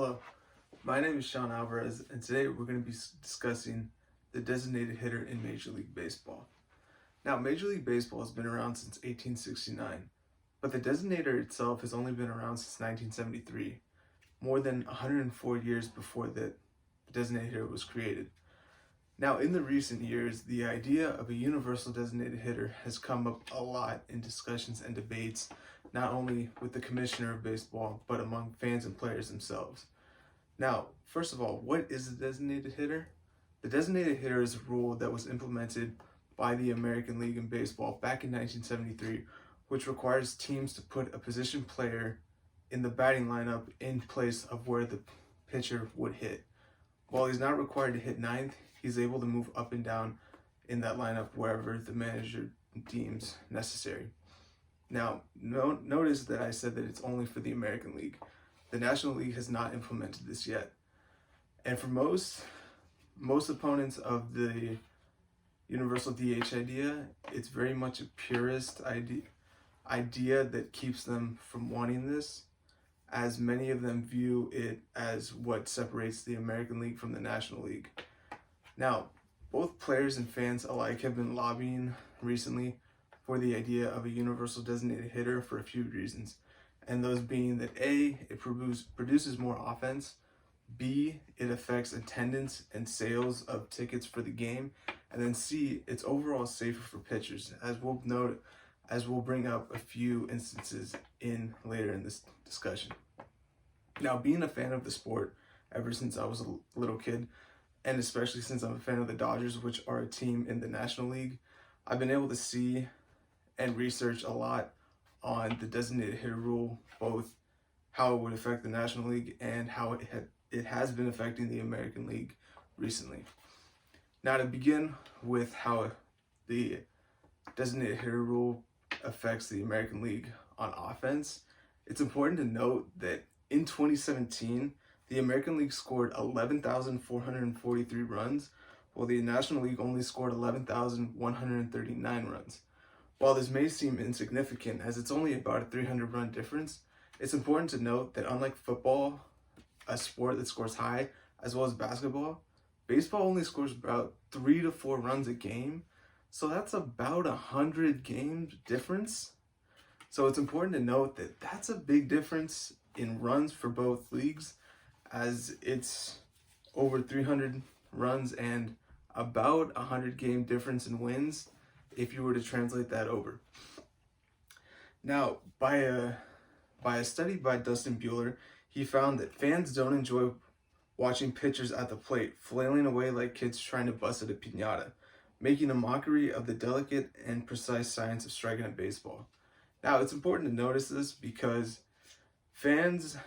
Hello, my name is Sean Alvarez, and today we're going to be discussing the designated hitter in Major League Baseball. Now, Major League Baseball has been around since 1869, but the designator itself has only been around since 1973, more than 104 years before the designated hitter was created. Now, in the recent years, the idea of a universal designated hitter has come up a lot in discussions and debates, not only with the commissioner of baseball, but among fans and players themselves. Now, first of all, what is a designated hitter? The designated hitter is a rule that was implemented by the American League in Baseball back in 1973, which requires teams to put a position player in the batting lineup in place of where the pitcher would hit. While he's not required to hit ninth, he's able to move up and down in that lineup wherever the manager deems necessary. Now, notice that I said that it's only for the American League. The National League has not implemented this yet. And for most opponents of the universal DH idea, it's very much a purist idea that keeps them from wanting this, as many of them view it as what separates the American League from the National League. Now, both players and fans alike have been lobbying recently for the idea of a universal designated hitter for a few reasons. And those being that A, it produces more offense, B, it affects attendance and sales of tickets for the game, and then C, it's overall safer for pitchers, as we'll bring up a few instances later in this discussion. Now, being a fan of the sport ever since I was a little kid, and especially since I'm a fan of the Dodgers, which are a team in the National League, I've been able to see and research a lot on the designated hitter rule, both how it would affect the National League and how it has been affecting the American League recently. Now, to begin with how the designated hitter rule affects the American League on offense, it's important to note that in 2017, the American League scored 11,443 runs, while the National League only scored 11,139 runs. While this may seem insignificant, as it's only about a 300-run difference, it's important to note that unlike football, a sport that scores high, as well as basketball, baseball only scores about 3 to 4 runs a game, so that's about 100 games difference. So it's important to note that that's a big difference in runs for both leagues, as it's over 300 runs and about 100 game difference in wins if you were to translate that over. Now, by a study by Dustin Bueller, he found that fans don't enjoy watching pitchers at the plate flailing away like kids trying to bust at a piñata, making a mockery of the delicate and precise science of striking a baseball. Now, it's important to notice this because fans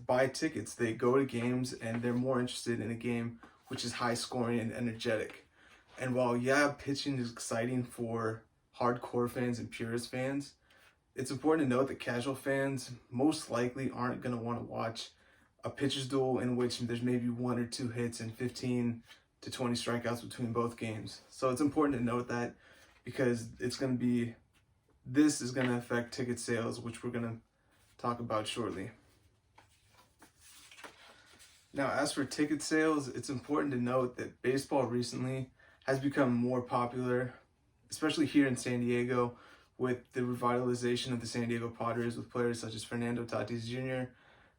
buy tickets, they go to games, and they're more interested in a game which is high scoring and energetic. And while, pitching is exciting for hardcore fans and purist fans, it's important to note that casual fans most likely aren't going to want to watch a pitcher's duel in which there's maybe 1 or 2 hits and 15 to 20 strikeouts between both games. So it's important to note that because this is going to affect ticket sales, which we're going to talk about shortly. Now, as for ticket sales, it's important to note that baseball recently has become more popular, especially here in San Diego, with the revitalization of the San Diego Padres with players such as Fernando Tatis Jr.,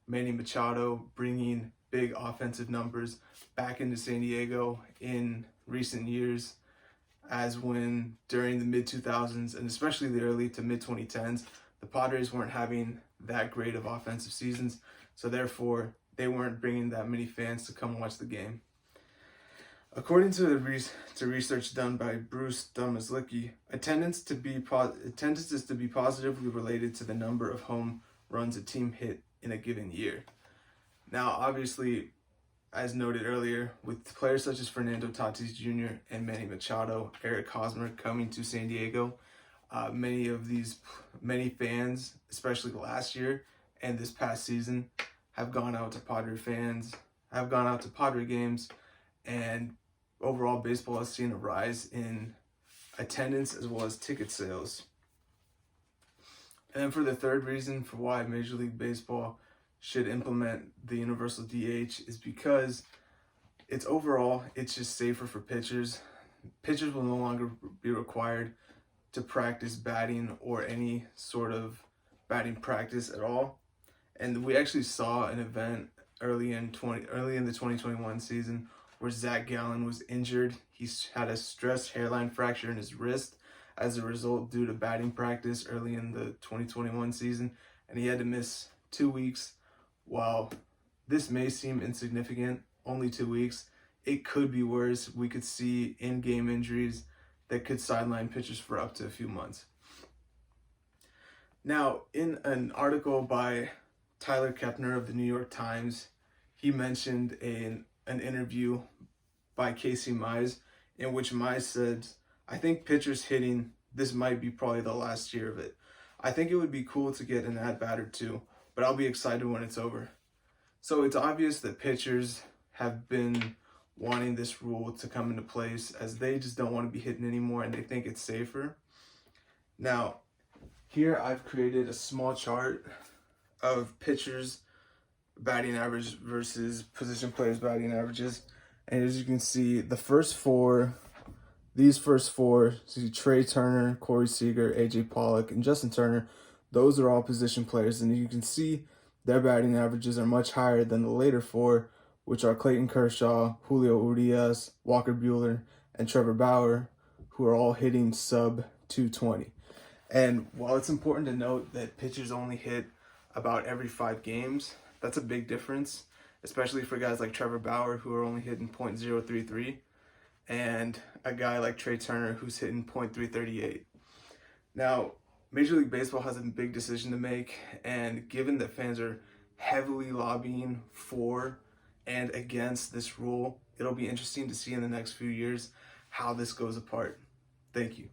Manny Machado bringing big offensive numbers back into San Diego in recent years, as when during the mid-2000s and especially the early to mid-2010s, the Padres weren't having that great of offensive seasons, so therefore they weren't bringing that many fans to come watch the game. According to research done by Bruce Domazlicki, attendance is to be positively related to the number of home runs a team hit in a given year. Now, obviously, as noted earlier, with players such as Fernando Tatis Jr. and Manny Machado, Eric Hosmer coming to San Diego, many fans, especially last year and this past season, have gone out to Padre games, and overall baseball has seen a rise in attendance as well as ticket sales. And then for the third reason for why Major League Baseball should implement the universal DH is because it's just safer for pitchers. Pitchers will no longer be required to practice batting or any sort of batting practice at all. And we actually saw an event early in the 2021 season where Zach Gallen was injured. He had a stress hairline fracture in his wrist as a result due to batting practice early in the 2021 season, and he had to miss 2 weeks. While this may seem insignificant, only 2 weeks, it could be worse. We could see in-game injuries that could sideline pitchers for up to a few months. Now, in an article by Tyler Kepner of the New York Times, he mentioned an interview by Casey Mize in which Mize said, "I think pitchers hitting, this might be probably the last year of it. I think it would be cool to get an at-bat or two, but I'll be excited when it's over." So it's obvious that pitchers have been wanting this rule to come into place as they just don't want to be hitting anymore and they think it's safer. Now, here I've created a small chart of pitchers' batting average versus position players' batting averages. And as you can see, these first four, so Trey Turner, Corey Seager, AJ Pollock, and Justin Turner, those are all position players. And you can see their batting averages are much higher than the later four, which are Clayton Kershaw, Julio Urias, Walker Buehler, and Trevor Bauer, who are all hitting sub 220. And while it's important to note that pitchers only hit about every 5 games, that's a big difference, especially for guys like Trevor Bauer, who are only hitting .033, and a guy like Trey Turner, who's hitting .338. Now, Major League Baseball has a big decision to make, and given that fans are heavily lobbying for and against this rule, it'll be interesting to see in the next few years how this goes apart. Thank you.